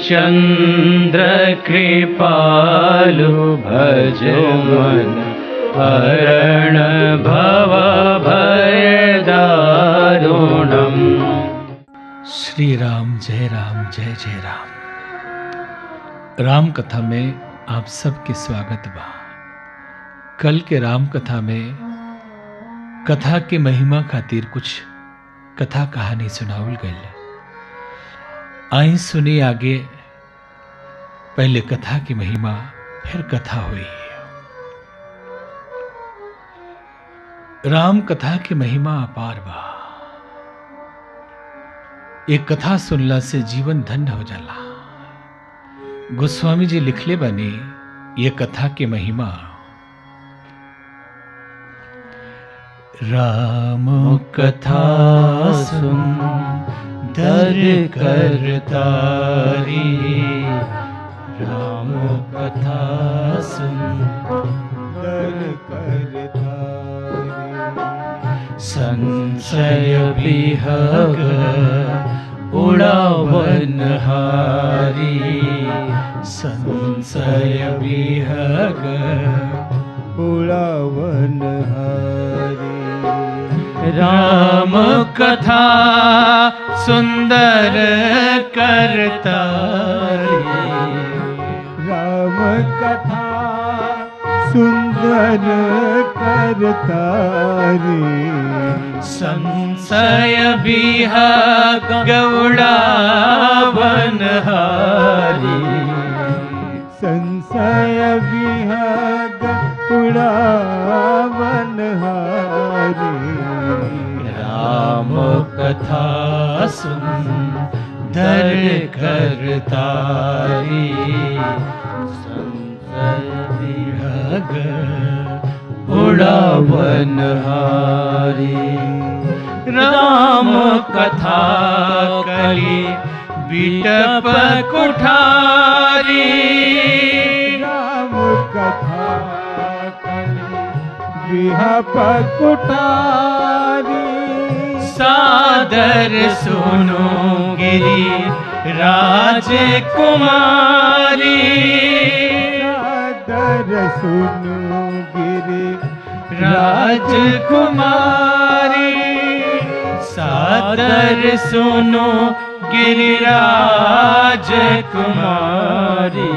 चंद्र कृपालु भज मन हरण भव भय दारुणम्। श्री राम जय जय राम। राम कथा में आप सबके स्वागत बा। कल के राम कथा में कथा के महिमा खातिर कुछ कथा कहानी सुनावल गई। आई सुनी आगे, पहले कथा की महिमा फिर कथा हुई। राम कथा की महिमा अपार बा। एक कथा सुनला से जीवन धन्य हो जाला। गोस्वामी जी लिखले बने ये कथा की महिमा। राम कथा सुन दर करतारी, राम कथा सुन दर करतारी। संशय विहग उड़ावन हारी, संशय विहग उड़ावन हारी। राम कथा सुंदर करतारी, राम कथा सुंदर करतारी। संशय विहग उड़ावन हारी, संशय विहग उड़ावन हारी। राम कथा सुंदर करतारी, संशय विहग उड़ावन हारी। राम कथा कली बिटप कुठारी, राम कथा बिहप कुठारी। सादर सुनो गिरी राजकुमारी, सादर सुनो गिरी राजकुमारी। सादर सुनो गिरिराज कुमारी,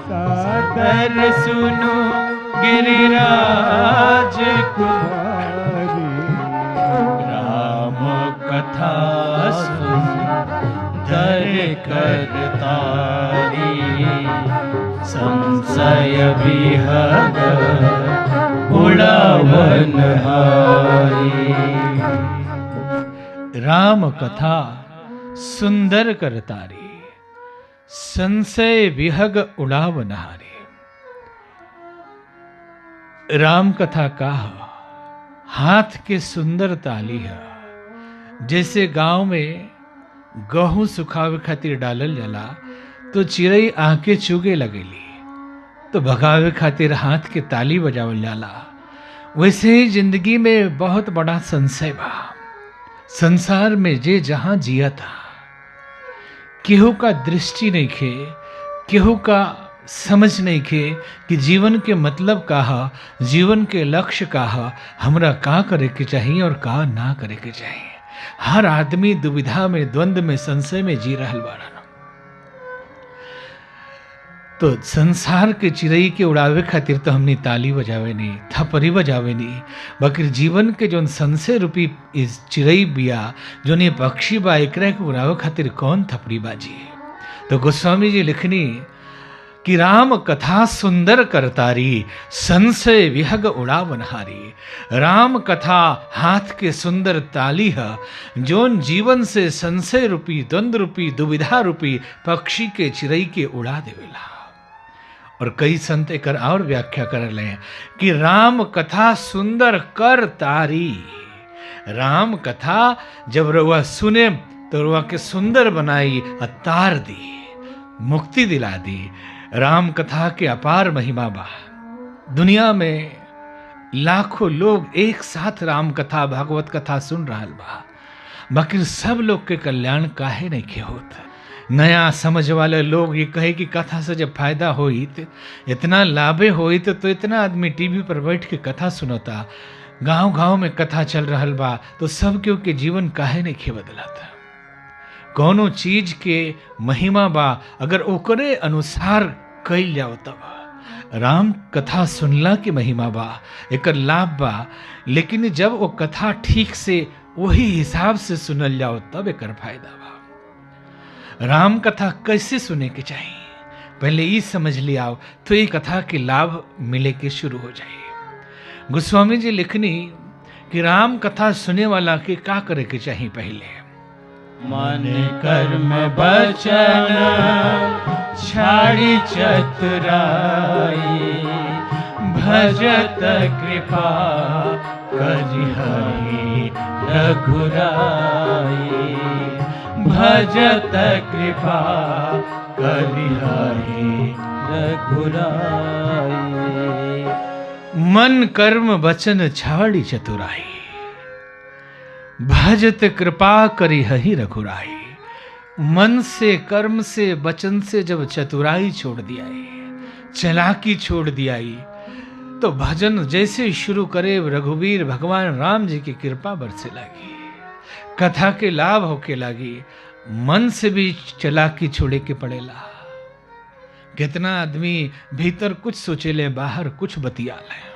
सादर सुनो गिरिराज कुमारी। राम कथा सुंदर करतारी, संशय विहग उड़ावन हारी। राम कथा सुंदर करतारी, संशय विहग उड़ावन हारी। राम कथा का हाथ के सुंदर ताली है। जैसे गांव में गेहूं सुखावे खातिर डालल जाला तो चिड़ई आंखें चुगे लगेली तो भगावे खातिर हाथ के ताली बजावल जाला। वैसे ही जिंदगी में बहुत बड़ा संशय बा। संसार में जे जहां जिया था, केहू का दृष्टि नहीं खे, केहू का समझ नहीं खे कि जीवन के मतलब का है, जीवन के लक्ष्य का है, हमरा का करे के चाहिए और का ना करे के चाहिए। हर आदमी दुविधा में, द्वंद्व में, संशय में जी रहल बाड़न। तो संसार के चिड़ई के उड़ावे खातिर तो हमने ताली बजावे नहीं, थपरी बजावे नहीं, बल्कि जीवन के जो संशय रूपी इस चिड़ई बिया, जो ने पक्षी बा, एकरा के उड़ावे खातिर कौन थपड़ी बाजी। तो गोस्वामी जी लिखनी कि राम कथा सुंदर करतारी, संशय विहग उड़ावन हारी। राम कथा हाथ के सुंदर ताली है, जोन जीवन से संशय रूपी, द्वंद्व रूपी, दुविधा रूपी पक्षी के चिड़ई के उड़ा देवेला। और कई संत एक और व्याख्या कर ले कि राम कथा सुंदर करतारी। राम कथा जब रुआ सुने तो रुआ के सुंदर बनाई, तार दी, मुक्ति दिला दी। राम कथा के अपार महिमा बा। दुनिया में लाखों लोग एक साथ राम कथा, भागवत कथा सुन रहा बा, बाकी सब लोग के कल्याण काहे नहीं के होता। नया समझ वाले लोग ये कहे कि कथा से जब फायदा होई तो इतना लाभे होई तो इतना आदमी टीवी पर बैठ के कथा सुनता, गांव गांव में कथा चल रहल बा, तो सब केहू के जीवन काहे नहीं खे बदलता। कौनो चीज के महिमा बा अगर ओकरे अनुसार कइल जाओ तब। राम कथा सुनला के महिमा बा, एकर लाभ बा, लेकिन जब वो कथा ठीक से वही हिसाब से सुनल जाओ तब एकर फायदा बा। राम कथा कैसे सुने के चाहिए पहले ये समझ लिया तो ये कथा के लाभ मिले के शुरू हो जाए। गोस्वामी जी लिखनी कि राम कथा सुने वाला के का करे के चाहिए। पहले मन कर्म बचन छाड़ी चतुराई, भजत कृपा करिहरि रघुराई, भजत कृपा करिहरि रघुराई। मन कर्म वचन छाड़ी चतुराई, भजत कृपा करी हहि रघुराई। मन से कर्म से वचन से जब चतुराई छोड़ दिया, चालाकी छोड़ दिया, तो भजन जैसे शुरू करे रघुवीर भगवान राम जी की कृपा बरसे लगी, कथा के लाभ होके लगी। मन से भी चालाकी छोड़े के पड़ेला। कितना आदमी भीतर कुछ सोचेले बाहर कुछ बतिया ले,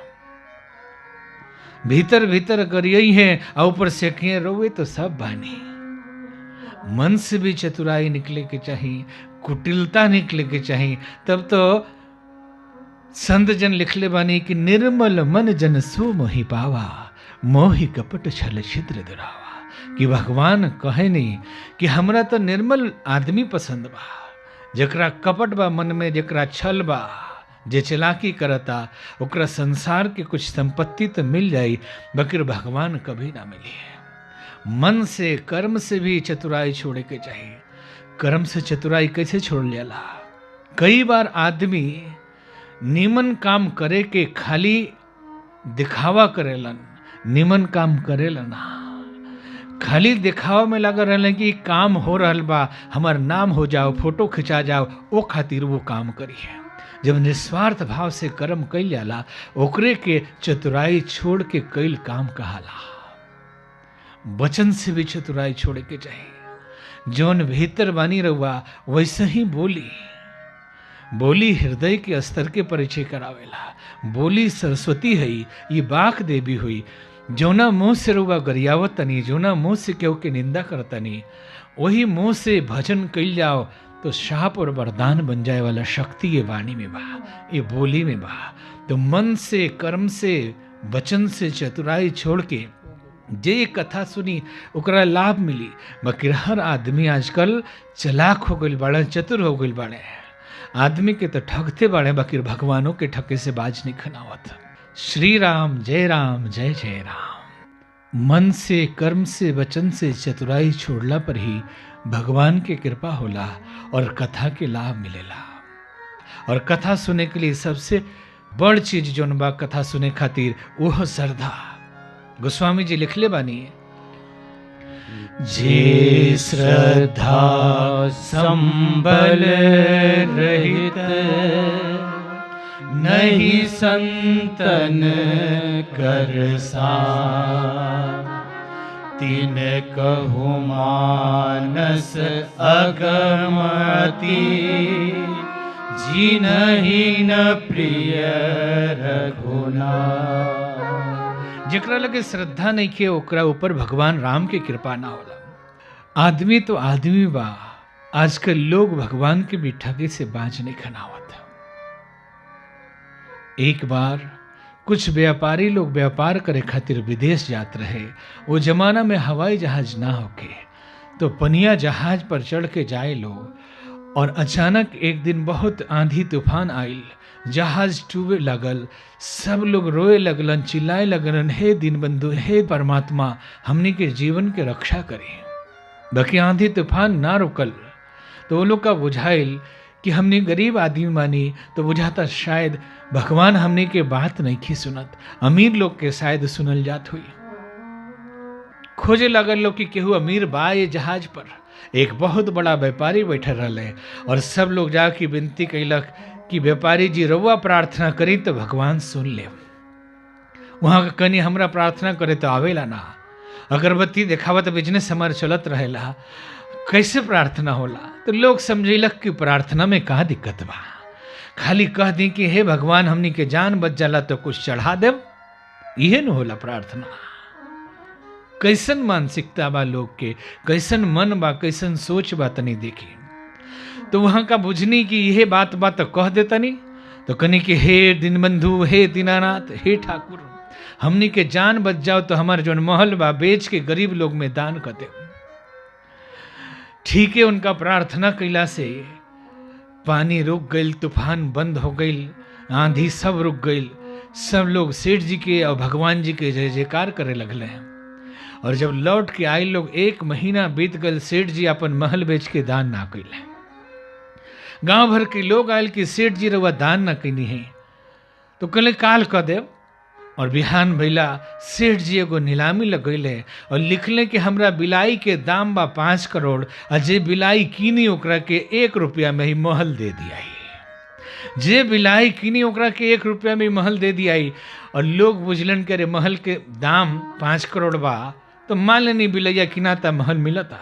भीतर भीतर अगर यही है और ऊपर से किए रोवे तो सब बानी। मन से भी चतुराई निकले के चाहिए, कुटिलता निकले के चाहिए। तब तो संत जन लिखले बानी कि निर्मल मन जन सो मोहि पावा, मोहि कपट छल छिद्र दुरावा। कि भगवान कहे नहीं कि हमरा तो निर्मल आदमी पसंद बा, जकरा कपट बा मन में, जकरा छल बा, जे चलाकी करता, ओकरा संसार के कुछ संपत्ति तो मिल जाई, बकिर भगवान कभी ना मिली। मन से कर्म से भी चतुराई छोड़े के चाहिए। कर्म से चतुराई कैसे छोड़ जाला? कई बार आदमी निमन काम करे के खाली दिखावा करेलन, निमन काम करेलन, खाली दिखावा में लगा रहलन कि काम हो रहल बा, हमार नाम हो जाओ, फोटो खिंचा जाओ, ओ खातिर वो काम करी है। जब निस्वार्थ भाव से कर्म कइल जाला, ओकरे के चतुराई छोड़ के कइल काम कहाला। वचन से भी चतुराई छोड़े के चाहिए। जौन भीतर बानी रहुआ वैसे ही बोली, बोली हृदय के स्तर के परिचय करावेला। बोली सरस्वती है, ये बाक देवी हुई। जौना मुंह से रहुआ गरियावत तनी, जौना मुंह से केहू के निंदा करतनी, वही मुंह से भजन कइल जाओ तो शाप और वरदान बन जाए वाला शक्ति ये वाणी में बा, ये बोली में बा। तो मन से कर्म से वचन से चतुराई छोड़ के जे कथा सुनी ओकरा लाभ मिली। बाकी हर आदमी आजकल चलाक हो गइल बाड़े, चतुर हो गइल बाड़े। आदमी के तो ठगते बाड़े, बाकी भगवानों के ठगे से बाज नहीं खनावत। श्री राम जय जय राम। मन से कर्म से वचन से चतुराई छोड़ला पर ही भगवान के कृपा होला और कथा के लाभ मिलेला। और कथा सुने के लिए सबसे बड़ चीज जौन बा कथा सुने खातिर वो श्रद्धा। गोस्वामी जी लिखले बानी, जे श्रद्धा संबल रहित, नहीं संतन कर सार। तिन कहु मानस अगमति, जिनहि न प्रिय रघुनाथ। जेकरा लगे श्रद्धा नहीं के ओकरा ऊपर भगवान राम के कृपा ना होला। आदमी तो आदमी बा, आजकल लोग भगवान के भी ठगे से बाज नहीं खनावत। एक बार कुछ व्यापारी लोग व्यापार करे खातिर विदेश जात रहे। वो जमाना में हवाई जहाज ना होके तो पनिया जहाज पर चढ़ के जाए लोग। और अचानक एक दिन बहुत आंधी तूफान आइल, जहाज डूबे लगल, सब लोग रोए लगलन, चिल्लाए लगलन, हे दीनबंधु, हे परमात्मा, हमनी के जीवन के रक्षा करे। बाकी आंधी तूफान ना रुकल तो वो लोग का बुझाइल कि हमने गरीब आदमी मानी, तो बुझाता शायद भगवान हमने के बात नहीं की सुनत, अमीर लोग के शायद सुनल जात हुई। खोजे लगल लोग कि केहू अमीर बा ये जहाज पर, एक बहुत बड़ा व्यापारी बैठल रहे और सब लोग जाके विनती कैलक कि व्यापारी जी रउआ प्रार्थना करी तो भगवान सुन ले। वहाँ का कनी हमरा प्रार्थना करे तो आवेला ना, अगरबत्ती देखावत बिजनेस हमार चलत रहेला, कैसे प्रार्थना होला? तो लोग समझेलक कि प्रार्थना में का दिक्कत बा, खाली कह दी कि हे भगवान हमनी के जान बच जाला तो कुछ चढ़ा देव, इहे न होला प्रार्थना। कैसन मानसिकता बा लोग के, कैसन मन बा, कैसन सोच बा, तनी देखी। तो वहां का बुझनी कि यह बात तो कह दे तनी, तो कनी कि हे दीनबंधु, हे दीनानाथ, हे ठाकुर, हमनी के जान बच जाओ तो हमार जोन महल बा बेच के गरीब लोग में दान कर दे। ठीक है, उनका प्रार्थना कैला से पानी रुक गई, तूफान बंद हो गई, आंधी सब रुक गई, सब लोग सेठ जी के और भगवान जी के जय जयकार करे लगले हैं। और जब लौट के आए लोग, 1 महीना बीत गल, सेठ जी अपन महल बेच के दान ना कैले। गांव भर के लोग आयल कि सेठ जी रउआ दान ना कैनी है, तो कहले काल कह देव। और बिहान भैला सेठ जी एगो नीलामी लगैले और लिखले कि हमरा बिलाई के दाम बा 5 करोड़, आ जे बिलाई कीनी ओकरा के 1 रुपया में ही महल दे दियाई। जे बिलाई कीनी ओकरा के 1 रुपया में ही महल दे दियाई। और लोग बुझलन के रे महल के दाम 5 करोड़ बा, तो मान लेनी बिलैया किनाता महल मिलता।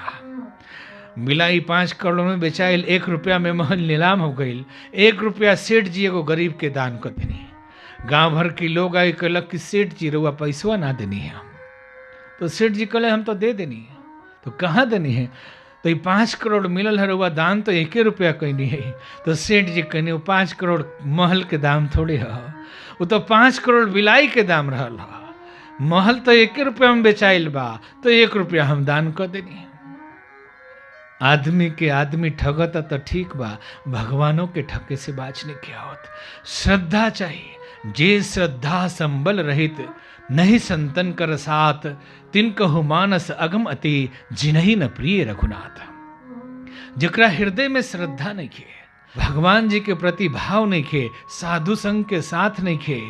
बिलाई 5 करोड़ में बेचाइल, 1 रुपया में महल नीलाम हो गई। 1 रुपया सेठ जी एगो गरीब के दान कर देनी। गांव भर के लोग आए कहलक कि सेठ जी रउआ पैसवा ना देनी है। तो सेठ जी कहले हम तो दे देनी है। तो कहाँ देनी है? तो ये 5 करोड़ मिलल है, रउआ दान तो 1 रुपया कहनी है। तो सेठ जी कहनी वो 5 करोड़ महल के दाम थोड़े है, वो तो 5 करोड़ बिलाई के दाम रहल है। महल तो 1 रुपया में बेचाइल बा, तो 1 रुपया हम दान कर देनी है। आदमी के आदमी ठगता तो ठीक बा, भगवानों के ठगे से बाचने क्या होत। श्रद्धा चाहिए। जे श्रद्धा संबल रहित, नहीं संतन कर साथ, तिन कहु मानस अगम अति, जिन्हि न प्रिय रघुनाथ। जकरा हृदय में श्रद्धा नहीं खे, भगवान जी के प्रति भाव नहीं खे, साधु संग के साथ नहीं खे,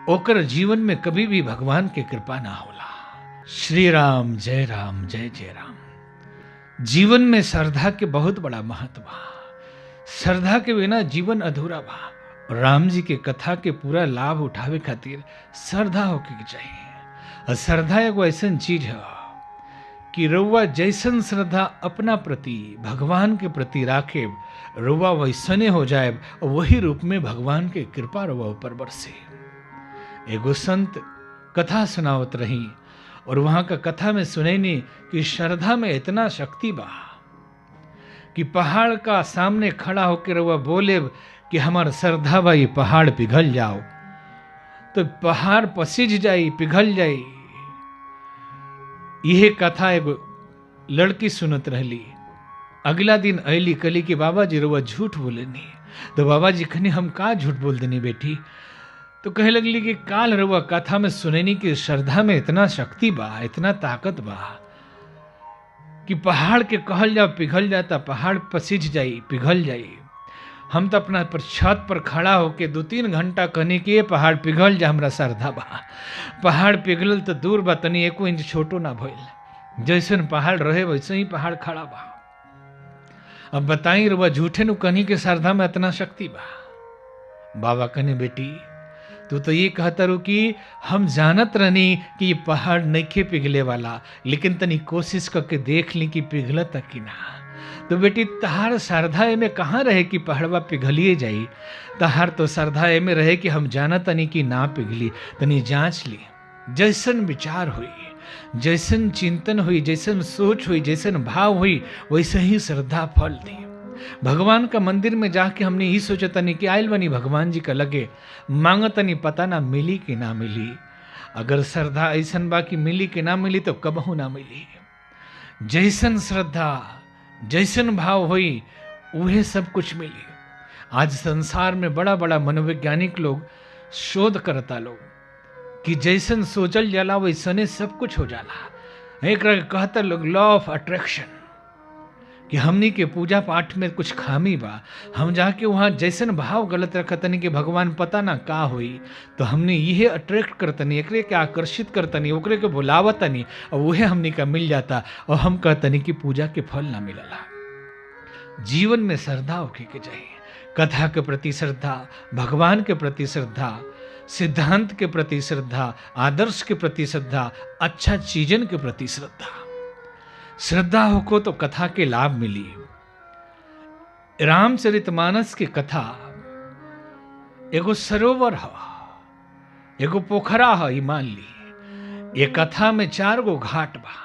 ओकर जीवन में कभी भी भगवान के कृपा ना होला। श्री राम जय जय राम। जीवन में श्रद्धा के बहुत बड़ा महत्व बा। श्रद्धा के बिना जीवन अधूरा बा। राम जी के कथा के पूरा लाभ उठावे खातिर श्रद्धा होके के चाहिए। और श्रद्धा एगो ऐसन चीज है कि रउआ जैसन श्रद्धा अपना प्रति, भगवान के प्रति राखे, रउआ वैसने हो जाए और वही रूप में भगवान के कृपा रउआ ऊपर बरसे। एगो संत कथा सुनावत रही और वहां का कथा में सुनैनी कि श्रद्धा में इतना शक्ति बा कि पहाड़ का सामने खड़ा होकर रउआ बोले कि हमार श्रद्धा बा, ये पहाड़ पिघल जाओ, तो पहाड़ पसिज जाई, पिघल जाई। यह कथा एगो लड़की सुनत रहली। अगला दिन अली, कली कि बाबा जी रउआ झूठ बोलेनी। तो बाबा जी कहनी हम का झूठ बोल देनी बेटी? तो कहे लगली कि काल रउआ कथा में सुनेनी कि श्रद्धा में इतना शक्ति बा, इतना ताकत बा कि पहाड़ के कहल जाओ पिघल जाता, पहाड़ पसिज जाई, पिघल जाई। हम तो अपना पर छत पर खड़ा होके 2-3 घंटा कहनी कि ये पहाड़ पिघल जा, हमरा श्रद्धा बा। पहाड़ पिघलल तो दूर बा, तनी 1 इंच छोटो ना भइल। जैसन पहाड़ रहे वैसे ही पहाड़ खड़ा बा। अब बताई रुआ झूठे नु कहनी के श्रद्धा में इतना शक्ति बा। बाबा कहने बेटी तू तो ये कहता रू कि हम जानत रहनी कि ये पहाड़ नइखे पिघले वाला, लेकिन तनी कोशिश करके देख ली कि पिघलत कि ना। तो बेटी तहार श्रद्धा में कहाँ रहे कि पहाड़वा पिघलिए जाई? तहार तो श्रद्धा में रहे कि हम जानत तनी कि ना पिघली। तनी जांच ली, जैसन विचार हुई, जैसन चिंतन हुई, जैसन सोच हुई, जैसन भाव हुई, वैसे ही श्रद्धा फल दी। भगवान का मंदिर में जाके हमने ही सोचा तनी कि आयल बनी भगवान जी का लगे मांगो तनी, पता ना मिली कि ना मिली। अगर श्रद्धा ऐसन बा कि मिली कि ना मिली तो कबहू ना मिली। जैसन श्रद्धा, जैसन भाव हुई, वह सब कुछ मिली। आज संसार में बड़ा बड़ा मनोवैज्ञानिक लोग शोध करता लोग कि जैसन सोचल जाला वैसने सब कुछ हो जाला। एक कहता लोग लॉ ऑफ अट्रैक्शन, कि हमनी के पूजा पाठ में कुछ खामी बा, हम जाके वहाँ जैसन भाव गलत रखतनी कि भगवान पता ना का होई, तो हमने ये अट्रैक्ट करतनी, एकरे के आकर्षित करतनी, ओकरे के बुलावतनी और वह हमनी का मिल जाता और हम कहतनी कि पूजा के फल ना मिलला। जीवन में श्रद्धा होके के चाहिए, कथा के प्रति श्रद्धा, भगवान के प्रति श्रद्धा, सिद्धांत के प्रति श्रद्धा, आदर्श के प्रति श्रद्धा, अच्छा चीजन के प्रति श्रद्धा। श्रद्धा होको तो कथा के लाभ मिली। रामचरितमानस की कथा एगो सरोवर है, एगो पोखरा है, ई मान ली। ये कथा में 4 गो घाट बा।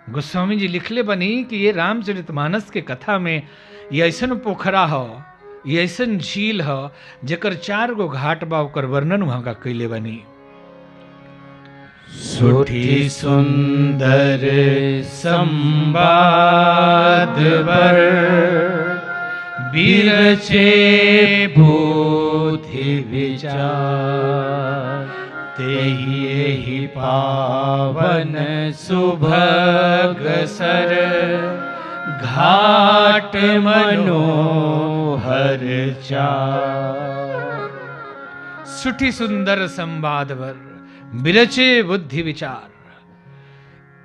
गोस्वामी जी लिखले बनी कि ये रामचरितमानस के कथा में ये ऐसन पोखरा है, ये ऐसन झील है जेकर 4 गो घाट बा, ओकर वर्णन वहां का कैले बनी। सुठी सुंदर संवाद वर बिरचे बुद्धि विचार, तेहि पावन सुभग सर घाट मनोहर चार। सुठी सुंदर संवाद वर बिरचे बुद्धि विचार।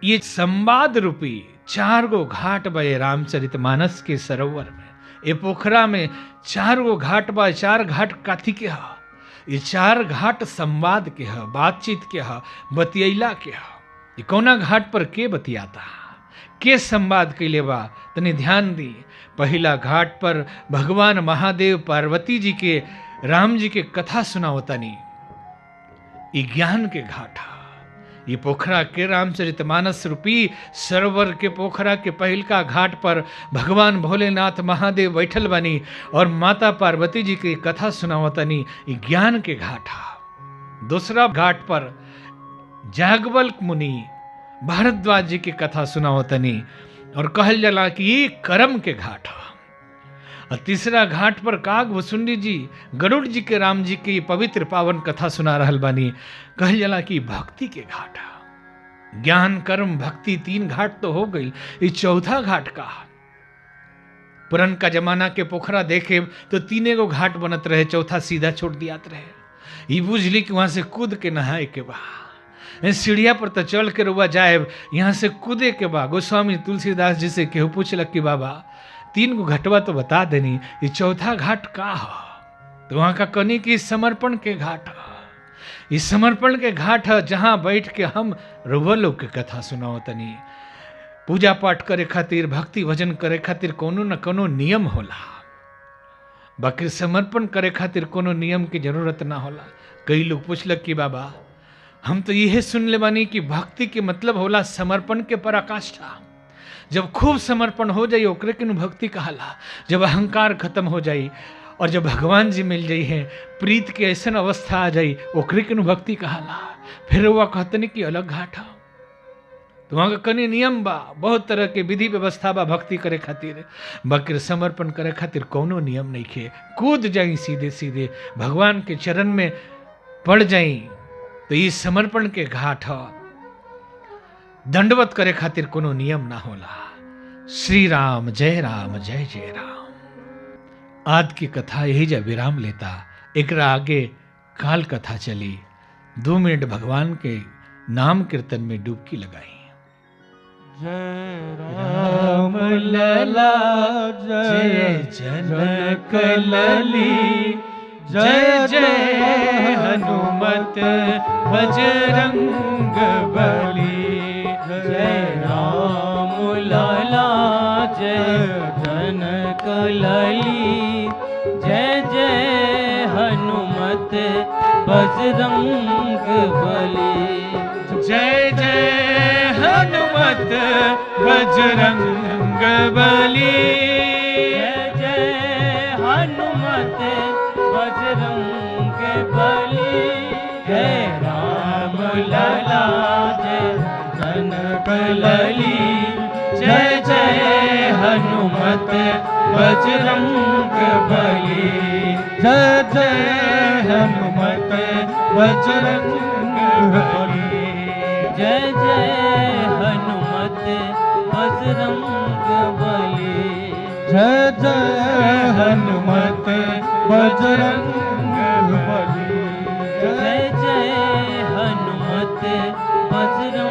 ये संवाद रूपी 4 गो घाट बे रामचरितमानस के सरोवर में। ये पोखरा में 4 गो घाट बा। 4 घाट काथी के हा? ये 4 घाट संवाद के हा, बातचीत के हा, बतियैला के हा। ये कौना घाट पर के बतियाता, के संवाद कैले बा, तनी ध्यान दी। पहला घाट पर भगवान महादेव पार्वती जी के राम जी के कथा सुनावतनी। ये ज्ञान के घाट है। ये पोखरा के रामचरितमानस रूपी सरोवर के पोखरा के पहिलका घाट पर भगवान भोलेनाथ महादेव बैठल बनी और माता पार्वती जी की कथा सुनावतनी। ये ज्ञान के घाट है। दूसरा घाट पर जागवल्क मुनि भारद्वाज जी की कथा सुनावतनी और कहल जाला कि ये कर्म के घाट है। और तीसरा घाट पर काग वसुंडी जी गरुड़ जी के राम जी की पवित्र पावन कथा सुना रहल बानी। कहल जाला कि भक्ति के घाट है। ज्ञान कर्म भक्ति 3 घाट तो हो गई, ये चौथा घाट का। पुरन का जमाना के पोखरा देखे तो 3 गो घाट बनत रहे, चौथा सीधा छोड़ दियात रहे। ये बुझली कि वहां से कूद के नहाए के बा, सीढ़िया पर तो चल के रुआ जाए, यहाँ से कूदे के बा। गोस्वामी तुलसीदास जी से केहू पूछलक कि बाबा 3 गो घटवा तो बता देनी, ये चौथा घाट का है? तो वहां का कनी की समर्पण के घाट है। ये समर्पण के घाट है जहां बैठ के हम रुआ लोग के कथा सुनाओ तनी। पूजा पाठ करे खातिर, भक्ति भजन करे खातिर कोनो न कोनो नियम होला, बाकी समर्पण करे खातिर कोनो नियम की जरूरत ना होला। कई लोग पूछलक कि बाबा हम तो यह सुन ले बानी कि भक्ति के मतलब होला समर्पण के पराकाष्ठा। जब खूब समर्पण हो जाई ओकरे के भक्ति कहला। जब अहंकार खत्म हो जाई और जब भगवान जी मिल जाई है, प्रीत के ऐसा अवस्था आ जाई, ओकरे के भक्ति कहला। फिर वह कहतनी कि अलग घाट है। तो वहां का कनी नियम बा, बहुत तरह के विधि व्यवस्था बा भक्ति करे खातिर, बाकी समर्पण करे खातिर कोनो नियम नहीं खे। कूद जाई सीधे सीधे भगवान के चरण में पड़ जाई। तो ये समर्पण के घाट है। दंडवत करे खातिर कोनो नियम ना होला। श्री राम जय राम। आज की कथा यही जब विराम लेता, एकरा आगे काल कथा चली। 2 मिनट भगवान के नाम कीर्तन में डुबकी लगाई। जय राम लला जय जनक लली, जय जय हनुमत बजरंग बली। जय राम लला जय जनक लली, जय जय हनुमत बजरंग बली। जय जय हनुमत बजरंग बली, जय जय हनुमत बजरंग बली। जय राम लला जय जनक लली, जय जय हनुमत बजरंग बली। जय जय हनुमत बजरंग बली, जय जय हनुमत बजरंग बली। बजरंग बली। जय जय हनुमत बजरंग